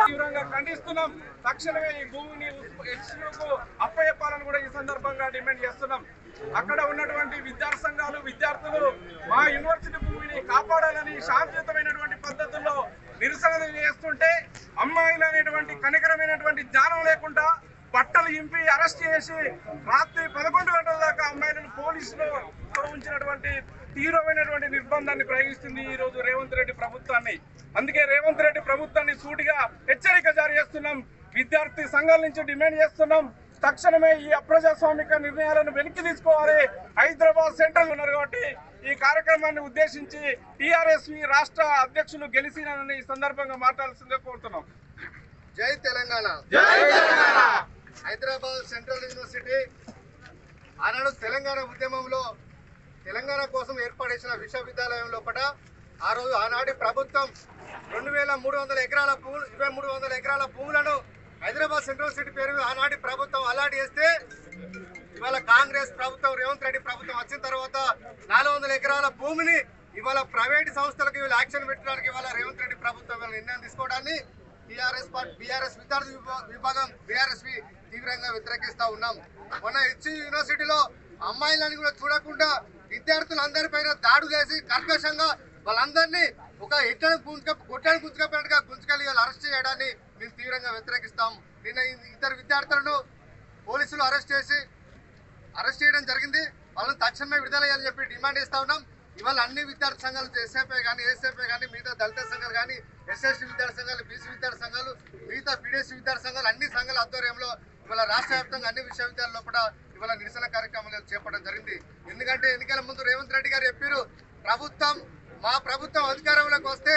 తీవ్రంగా ఖండిస్తున్నాం. తక్షణమే ఈ భూమిని హెచ్సియుకు అప్పచెప్పాలని కూడా ఈ సందర్భంగా డిమాండ్ చేస్తున్నాం. అక్కడ ఉన్నటువంటి విద్యార్థి సంఘాలు విద్యార్థులు మా యూనివర్సిటీ భూమిని కాపాడాలని శాంతియుతమైనటువంటి పద్ధతుల్లో నిరసన చేస్తుంటే అమ్మాయిలు అనేటువంటి కనికరమైనటువంటి జ్ఞానం లేకుండా బట్టలు ఇంపి అరెస్ట్ చేసి రాత్రి 11 గంటల దాకా అమ్మాయిలను పోలీసులు ఉంచినటువంటి తీవ్రమైనటువంటి నిర్బంధాన్ని ప్రయోగిస్తుంది ఈ రోజు రేవంత్ రెడ్డి ప్రభుత్వాన్ని. అందుకే రేవంత్ రెడ్డి ప్రభుత్వాన్ని సూటిగా హెచ్చరిక జారీ చేస్తున్నాం. విద్యార్థి సంఘాల నుంచి డిమాండ్ చేస్తున్నాం. తక్షణమే ఈ అప్రజాస్వామిక నిర్ణయాలను వెనక్కి తీసుకోవాలి. హైదరాబాద్ సెంట్రల్ ఉన్నారు కాబట్టి ఈ కార్యక్రమాన్ని ఉద్దేశించి టీఆర్ఎస్ రాష్ట్ర అధ్యక్షులు గెలిచినని ఈ సందర్భంగా మాట్లాడాల్సిందే కోరుతున్నాం. జై తెలంగాణ. హైదరాబాద్ సెంట్రల్ యూనివర్సిటీ ఆనాడు తెలంగాణ ఉద్యమంలో తెలంగాణ కోసం ఏర్పాటు చేసిన విశ్వవిద్యాలయం లోపల ఆ రోజు ఆనాటి ప్రభుత్వం 2300 ఎకరాల 2300 ఎకరాల భూములను హైదరాబాద్ సెంట్రల్ సిటీ పేరు ఆనాటి ప్రభుత్వం అలాట్ చేస్తే ఇవాళ కాంగ్రెస్ ప్రభుత్వం రేవంత్ రెడ్డి ప్రభుత్వం వచ్చిన తర్వాత 400 ఎకరాల భూమిని ఇవాళ ప్రైవేట్ సంస్థలకు ఇవాళ యాక్షన్ పెట్టడానికి ఇవాళ రేవంత్ రెడ్డి ప్రభుత్వం నిర్ణయం తీసుకోవడాన్ని బీఆర్ఎస్ విద్యార్థి విభాగం బీఆర్ఎస్వి తీవ్రంగా వ్యతిరేకిస్తా ఉన్నాం. మొన్న హెచ్సి యూనివర్సిటీలో అమ్మాయిలను కూడా చూడకుండా విద్యార్థులందరిపైన దాడులు చేసి కర్కశంగా వాళ్ళందరినీ ఒక గొట్టానికి గుంజుకపోయినట్టుగా గుంజుకెళ్ళి అరెస్ట్ చేయడాన్ని మేము తీవ్రంగా వ్యతిరేకిస్తాం. నిన్న ఇద్దరు విద్యార్థులను పోలీసులు అరెస్ట్ చేయడం జరిగింది. వాళ్ళని తక్షణమే విడుదల చేయాలని చెప్పి డిమాండ్ చేస్తా ఉన్నాం. ఇవాళ అన్ని విద్యార్థి సంఘాలు ఎస్ఎఫ్ఐ కానీ మిగతా దళిత సంఘాలు కానీ ఎస్ఎస్టీ విద్యార్థి సంఘాలు బీసీ విద్యార్థి సంఘాలు మిగతా పీడీఎస్సీ విద్యార్థి సంఘాలు అన్ని సంఘాల ఆధ్వర్యంలో ఇవాళ రాష్ట్ర వ్యాప్తంగా అన్ని విశ్వవిద్యాలయాల లోపల ఇవాళ నిరసన కార్యక్రమాలు చేపట్టడం జరిగింది. ఎందుకంటే ఎన్నికల ముందు రేవంత్ రెడ్డి గారు చెప్పారు, మా ప్రభుత్వం అధికారంలోకి వస్తే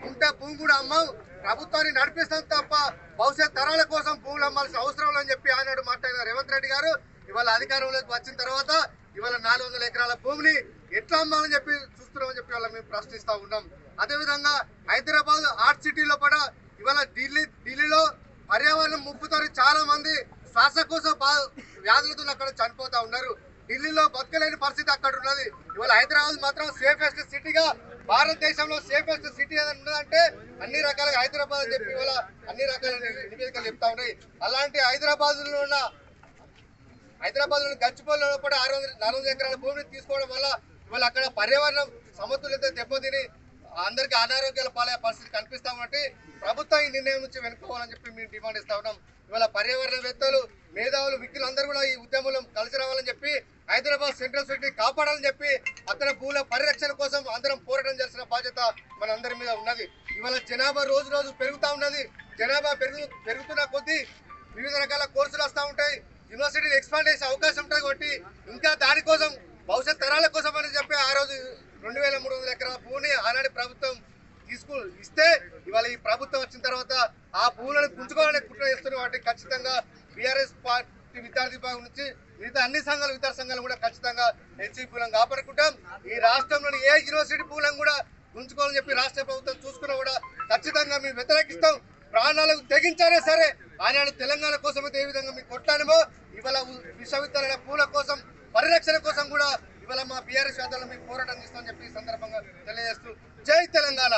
ఉంటే భూమి కూడా అమ్మాం, ప్రభుత్వాన్ని నడిపిస్తాం తప్ప భవిష్యత్ తరాల కోసం భూములు అమ్మాల్సిన అవసరం లేదని చెప్పి ఆనాడు మాట్లాడిన రేవంత్ రెడ్డి గారు ఇవాళ అధికారంలోకి వచ్చిన తర్వాత ఇవాళ 400 ఎకరాల భూమిని ఎట్లా అమ్మాలని చెప్పి చూస్తున్నామని చెప్పి వాళ్ళ మేము ప్రశ్నిస్తా ఉన్నాం. అదేవిధంగా హైదరాబాద్ ఆర్ట్ సిటీలో కూడా ఇవాళ ఢిల్లీలో పర్యావరణం ముప్పుతో చాలా మంది శ్వాసకోశ వ్యాధులతో అక్కడ చనిపోతా ఉన్నారు. ఢిల్లీలో బతకలేని పరిస్థితి అక్కడ ఉన్నది. ఇవాళ హైదరాబాద్ మాత్రం సేఫెస్ట్ సిటీగా భారతదేశంలో సేఫెస్ట్ సిటీ ఏదైనా ఉన్నదంటే అన్ని రకాలుగా హైదరాబాద్ అని చెప్పి ఇవాళ అన్ని రకాల నివేదికలు చెప్తా ఉన్నాయి. అలాంటి హైదరాబాద్ లో గచ్చిబౌలిలో కూడా 400 ఎకరాల భూమిని తీసుకోవడం వల్ల ఇవాళ అక్కడ పర్యావరణం సమతుల్యత దెబ్బతిని అందరికీ అనారోగ్యాల పాలయ్యే పరిస్థితి కనిపిస్తా ఉన్నట్టు ప్రభుత్వం ఈ నిర్ణయం నుంచి వెనుకోవాలని చెప్పి మేము డిమాండ్ ఇస్తా ఉన్నాం. ఇవాళ పర్యావరణవేత్తలు మేధావులు వ్యక్తులందరూ కూడా ఈ ఉద్యమంలో కలిసి రావాలని చెప్పి హైదరాబాద్ సెంట్రల్ సిటీ కాపాడాలని చెప్పి అక్కడ భూముల పరిరక్షణ కోసం అందరం పోరాటం చేసిన బాధ్యత మనందరి మీద ఉన్నది. ఇవాళ జనాభా రోజు రోజు పెరుగుతూ ఉన్నది. జనాభా పెరుగుతున్న కొద్దీ వివిధ రకాల కోర్సులు వస్తూ ఉంటాయి. యూనివర్సిటీని ఎక్స్పాండ్ చేసే అవకాశం ఉంటుంది కాబట్టి ఇంకా దానికోసం భవిష్యత్ తరాల కోసం అని చెప్పి ఆ రోజు 2300 ఎకరాల భూమిని ఆనాటి ప్రభుత్వం ఇస్తే ఇవాళ ఈ ప్రభుత్వం వచ్చిన తర్వాత ఆ భూములను పుంజుకోవాలని కుట్ర చేస్తున్న వాటికి ఖచ్చితంగా యూనివర్సిటీ విద్యార్థి విభాగం నుంచి మిగతా అన్ని సంఘాలు విద్యార్థి సంఘాలు కూడా ఖచ్చితంగా హెచ్సి భూములను కాపాడుకుంటాం. ఈ రాష్ట్రంలోని ఏ యూనివర్సిటీ భూములను కూడా ఉంచుకోవాలని చెప్పి రాష్ట్ర ప్రభుత్వం చూసుకున్నా కూడా ఖచ్చితంగా మేము వ్యతిరేకిస్తాం. ప్రాణాలకు తెగించారే సరే ఆనాడు తెలంగాణ కోసం అయితే ఏ విధంగా మేము కొట్లాడమో ఇవాళ విశ్వవిద్యాలయాల భూముల కోసం పరిరక్షణ కోసం కూడా ఇవాళ మా బీఆర్ఎస్ ఆధ్వర్యంలో మేము పోరాటం చేస్తామని చెప్పి ఈ సందర్భంగా తెలియజేస్తూ జై తెలంగాణ.